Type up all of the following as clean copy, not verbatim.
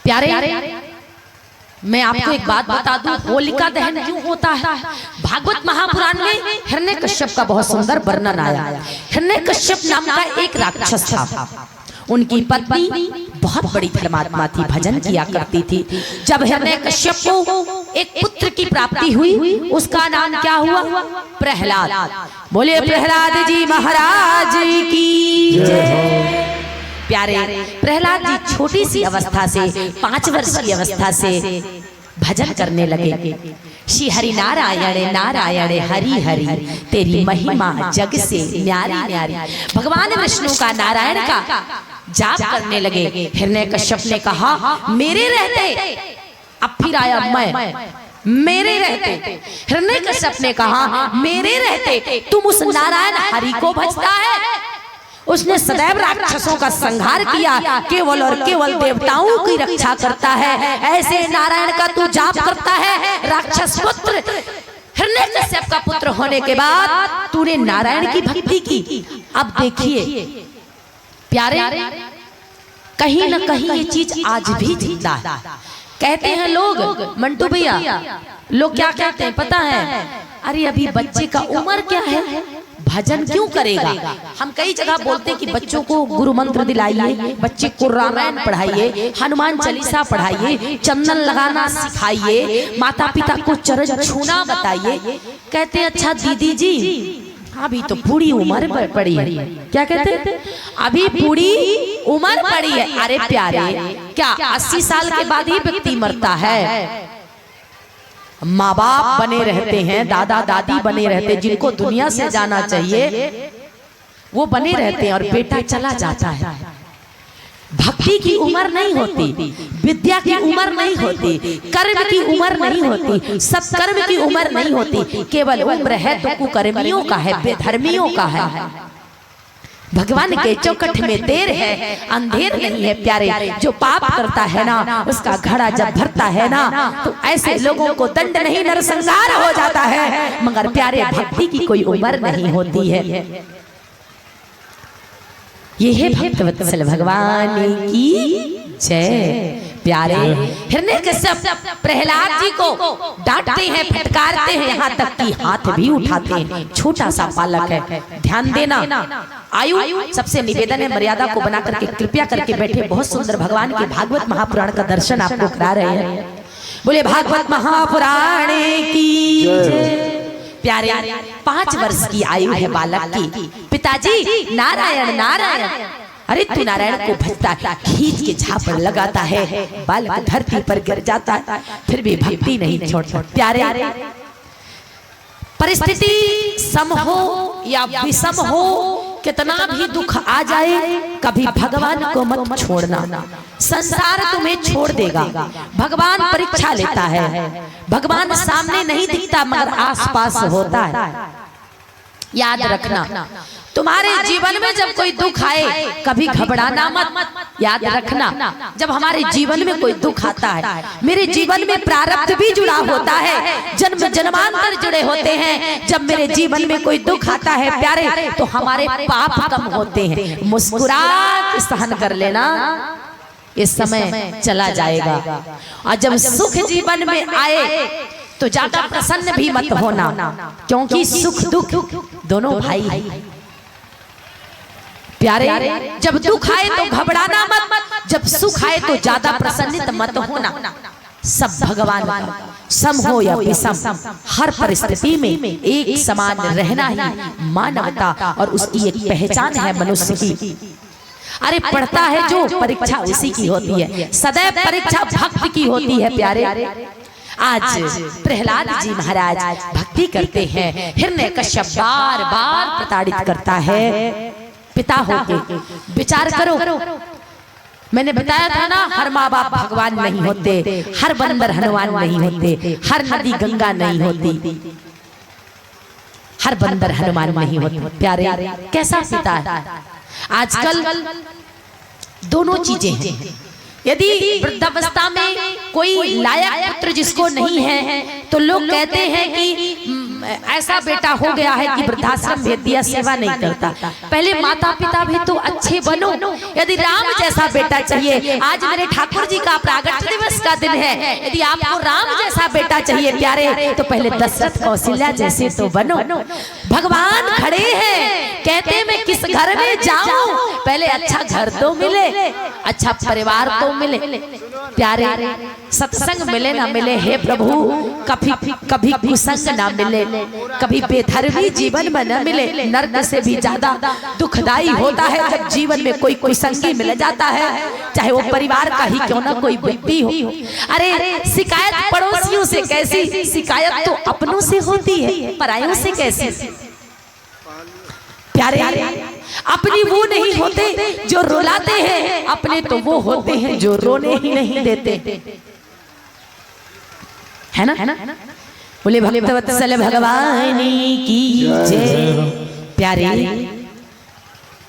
प्यारे मैं आपको एक बात बता दूं, होलिका दहन क्यों होता है? भागवत महापुराण में हिरण्यकश्यप का बहुत सुंदर वर्णन आया। हिरण्यकश्यप नाम का एक राक्षस था। उनकी पत्नी बहुत बड़ी धर्मात्मा थी, भजन किया करती थी। जब हिरण्यकश्यप को एक पुत्र की प्राप्ति हुई, उसका नाम क्या हुआ? प्रहलाद। बोले प्रहलाद जी महाराज की जय। प्यारे प्रहलाद जी छोटी सी अवस्था से 5 वर्ष की अवस्था से भजन करने लगे। श्री हरि नारायण नारायण हरि हरि, तेरी महिमा जग से न्यारी न्यारी। भगवान विष्णु का नारायण का जाप करने लगे। हिरण्यकश्यप ने कहा मेरे रहते, अब फिर आया मैं, मेरे रहते। हिरण्यकश्यप ने कहा मेरे रहते तुम उस नारायण हरि को भजता है? उसने सदैव राक्षसों का संहार किया, केवल और केवल देवताओं की रक्षा करता है। ऐसे नारायण का तू जाप करता है? राक्षस पुत्र, हिरण्यकश्यप का पुत्र होने के बाद तूने नारायण की भक्ति की। अब देखिए प्यारे, कहीं न कहीं ये चीज आज भी जिंदा है। कहते हैं लोग, मंटू भैया, लोग क्या कहते हैं पता है? अरे अभी बच्चे का उम्र क्या है, भजन क्यों करेगा? हम कई जगह बोलते हैं कि बच्चों को गुरु मंत्र दिलाइए, बच्चे को रामायण पढ़ाइए, हनुमान चालीसा पढ़ाइए, चंदन लगाना सिखाइए, माता पिता को चरण छूना बताइए। कहते हैं अच्छा दीदी जी अभी तो पूरी उम्र पड़ी है। क्या कहते हैं? अभी पूरी उम्र पड़ी है। अरे प्यारे, क्या 80 साल के बाद ही व्यक्ति मरता है? माँ बाप बने रहते हैं, दादा दादी बने रहते हैं, जिनको दुनिया से जाना चाहिए वो बने रहते हैं और बेटा चला जाता है। भक्ति की उम्र नहीं होती, विद्या की उम्र नहीं होती, कर्म की उम्र नहीं होती, सत्कर्म की उम्र नहीं होती। केवल उम्र है तो कुकर्मियों का है, बेधर्मियों का है। भगवान के चौखट में देर है, अंधेर नहीं है। प्यारे जो पाप करता है ना, उसका घड़ा जब भरता है ना, तो ऐसे लोगों को दंड नहीं नरसंहार हो जाता है। मगर प्यारे भक्ति की कोई उम्र नहीं होती है। ये है भक्तवत्सल भगवान की जय। प्यारे हिरण्यकश्यप प्रहलाद जी को डांटते हैं, फटकारते हैं, यहाँ तक कि हाथ भी उठाते हैं। छोटा सा बालक है, ध्यान देना। आयु सबसे निवेदन है, मर्यादा को बना करके कृपया करके बैठे। बहुत सुंदर भगवान के भागवत महापुराण का दर्शन आपको करा रहे हैं। बोले भागवत महापुराण की जय। प्यारे 5 वर्ष की आयु है बालक की। पिताजी नारायण नारायण, अरे तू नारायण को भजता है, खींच के झापड़ लगाता है, बालक धरती पर गिर जाता है, फिर भी भक्ति नहीं छोड़ता। प्यारे परिस्थिति सम हो या विषम हो, कितना भी दुख आ जाए, कभी भगवान को मत छोड़ना। संसार तुम्हें छोड़ देगा, भगवान परीक्षा लेता है। भगवान सामने नहीं दिखता मगर आसपास होता है। याद रखना, तुम्हारे जीवन में जब कोई दुख आए कभी घबराना मत। याद रखना, जब हमारे जीवन में कोई दुख आता है, मेरे जीवन में प्रारब्ध भी जुड़ा होता है, जन्म जन्मांतर जुड़े होते हैं। जब मेरे जीवन में कोई दुख आता है प्यारे, तो हमारे पाप कम होते हैं। मुस्कुरा के सहन कर लेना, इस समय चला जाएगा। और जब सुख जीवन में आए तो ज्यादा प्रसन्न भी मत होना, क्योंकि सुख दुख दोनों भाई हैं। प्यारे जब दुख आए तो घबराना मत, जब सुख आए तो ज्यादा प्रसन्नित मत होना। सब भगवान का, सम हो या विषम, हर परिस्थिति में एक समान रहना ही मानवता और उसकी एक पहचान है मनुष्य की। अरे पढ़ता है जो, परीक्षा उसी की होती है। सदैव परीक्षा भक्त की होती है। प्यारे आज प्रहलाद जी महाराज भक्ति करते हैं। हिरण्यकश्यप बार बार प्रताड़ित करता है। पिता होके विचार करो, मैंने बताया था ना, हर माँ बाप भगवान नहीं होते, हर बंदर हनुमान नहीं होते, हर नदी गंगा नहीं होती, हर बंदर हनुमान नहीं होते। प्यारे कैसा पिता है? आजकल दोनों चीजें हैं। यदि वृद्धावस्था में कोई लायक पुत्र जिसको नहीं है, तो लोग कहते हैं कि ऐसा बेटा हो गया है कि वृद्धाश्रम भेज दिया, सेवा नहीं करता। पहले माता पिता भी तो अच्छे बनो। यदि राम जैसा बेटा चाहिए, आज मेरे ठाकुर जी का प्रागट्य दिवस का दिन है, यदि आपको राम जैसा बेटा चाहिए प्यारे, तो पहले दशरथ कौशल्या जैसे तो बनो। भगवान खड़े हैं, कहते मैं किस घर में जाऊं, पहले अच्छा घर तो मिले, अच्छा परिवार तो मिले। प्यारे सत्संग मिले ना मिले, हे प्रभु कभी कुसंग ना मिले, कभी बेधर्मी जीवन में न मिले। नर्क से भी ज्यादा दुखदाई होता है जब जीवन में कोई कुसंगी मिल जाता है, चाहे वो परिवार का ही क्यों ना कोई व्यक्ति हो। अरे शिकायत पड़ोसियों से कैसी, शिकायत तो अपनों से होती है, परायों से कैसी। प्यारे अपनी वो नहीं होते जो रुलाते हैं, अपने तो वो होते हैं जो रोने ही नहीं देते, है ना? बोले भक्तवत्सल भगवान की जय। प्यारे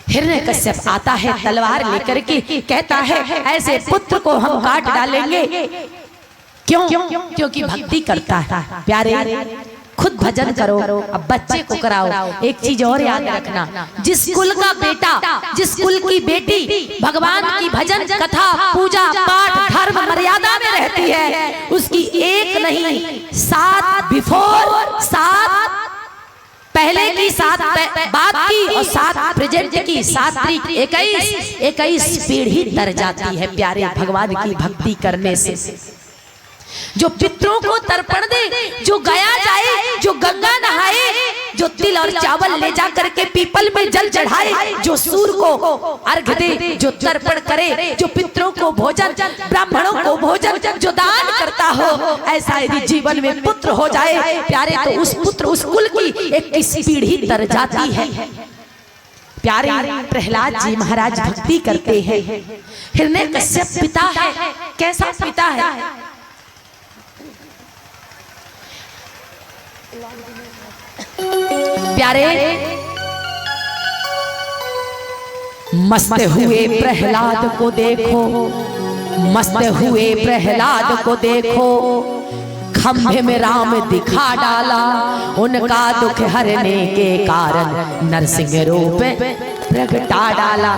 हिरण्यकश्यप आता है तलवार लेकर के, कहता है ऐसे पुत्र को हम काट डालेंगे। क्यों? क्योंकि भक्ति करता है। प्यारे खुद भजन करो, अब बच्चे को कराओ। एक चीज और याद रखना, जिस कुल का बेटा, जिस कुल की बेटी भगवान की भजन कथा पूजा पाठ धर्म मर्यादा में रहती है, उसकी एक नहीं 7 बिफोर, 7 पहले की, 7 बाद की और 7 प्रेजेंट की, 7 21 पीढ़ी तर जाती है प्यारे भगवान की भक्ति करने से। जो पितरों को तर्पण दे, जो गया जाए, जो गंगा नहाए, जो तिल और चावल ले जा करके पीपल में जल चढ़ाए, जो सूर्य को अर्घ दे, जो तर्पण करे, जो पितरों को भोजन, ब्राह्मणों को भोजन, जो दान करता हो, ऐसा यदि जीवन में पुत्र हो जाए प्यारे, तो उस पुत्र उस कुल की 21 पीढ़ी तर जाती है। प्यारे प्रहलाद जी महाराज भक्ति करते हैं। हिरण्यकश्यप पिता है, कैसा पिता है? प्यारे मस्त हुए प्रहलाद को देखो, मस्त हुए प्रहलाद को देखो, खंभे में राम दिखा डाला, उनका दुख हरने के कारण नरसिंह रूप प्रगटा डाला।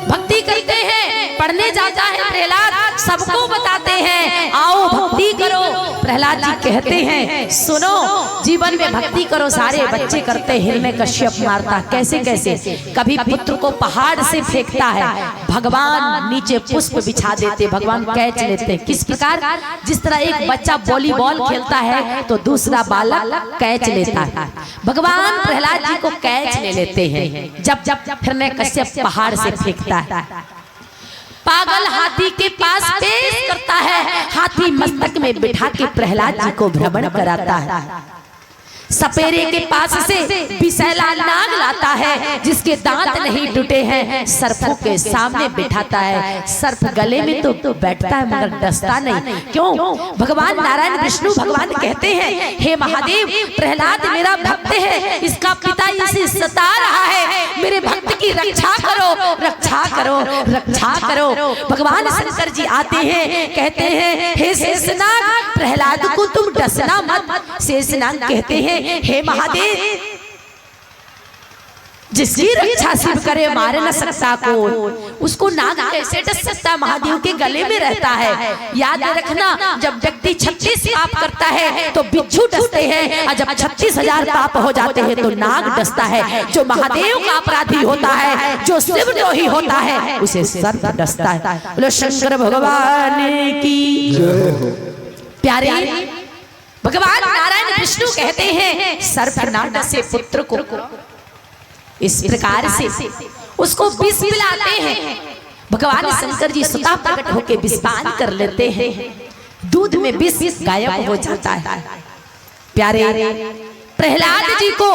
भक्ति करते हैं, पढ़ने जाता है प्रहलाद, सबको बताते हैं आओ भक्ति करो। प्रहलाद जी कहते हैं सुनो, जीवन में भक्ति करो। सारे बच्चे करते हैं। हिरण्यकश्यप मारता कैसे कैसे, कभी पुत्र को पहाड़ से फेंकता है, भगवान नीचे पुष्प बिछा देते, भगवान कैच लेते। किस प्रकार? जिस तरह एक बच्चा वॉलीबॉल खेलता है तो दूसरा बालक कैच लेता है, भगवान प्रहलाद जी को कैच ले लेते हैं जब हिरण्यकश्यप पहाड़ से फेंकता है। पागल हाथी के पास पेश करता है, हाथी मस्तक में बिठा के प्रहलाद जी को भ्रमण कराता है। सपेरे के पास से विषैला नाग लाता है, जिसके दांत नहीं टूटे हैं, सर्पों के सामने बिठाता है। सर्प गले में तो बैठता है मगर डसता नहीं। क्यों? भगवान नारायण विष्णु भगवान कहते हैं हे महादेव, प्रहलाद मेरा भक्त है, इसका पिता इसे सता रहा है, मेरे भक्त की रक्षा करो, रक्षा करो, रक्षा करो। भगवान शंकर जी आते हैं, कहते हैं हे शेषनाग, प्रहलाद को तुम डसना मत। शेषनाग कहते हैं हे महादेव, जिसकी रक्षा शिव करे मार न सकता को, उसको नाग कैसे डस सकता? महादेव के गले में रहता है। याद रखना, जब व्यक्ति 36 पाप करता है तो बिच्छू डसते हैं, और जब 36,000 पाप हो जाते हैं तो नाग डसता है। जो महादेव का अपराधी होता है, जो शिवद्रोही होता है, उसे सर्प डसता है। बोलो शंकर भगवान की प्यारे भगवान नारायण विष्णु कहते हैं सर्प ना डसे पुत्र को। इस प्रकार से उसको विष पिलाते हैं। भगवान शंकर जी स्वतः प्रकट होकर विषपान कर लेते हैं, दूध में विष गायब हो जाता है। प्यारे प्रहलाद जी को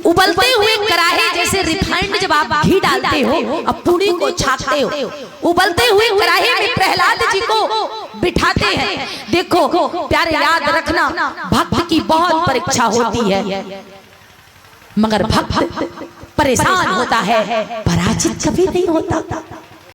उबलते हुए कड़ाहे जैसे रिफाइंड जब आप घी डालते हो, अब पूरी को छाकते हो, उबलते हुए कड़ाहे में प्रहलाद जी को बिठाते हैं। देखो प्यारे याद रखना, भक्त की बहुत परीक्षा होती है, मगर भक्त परेशान होता है, पराजित कभी नहीं होता।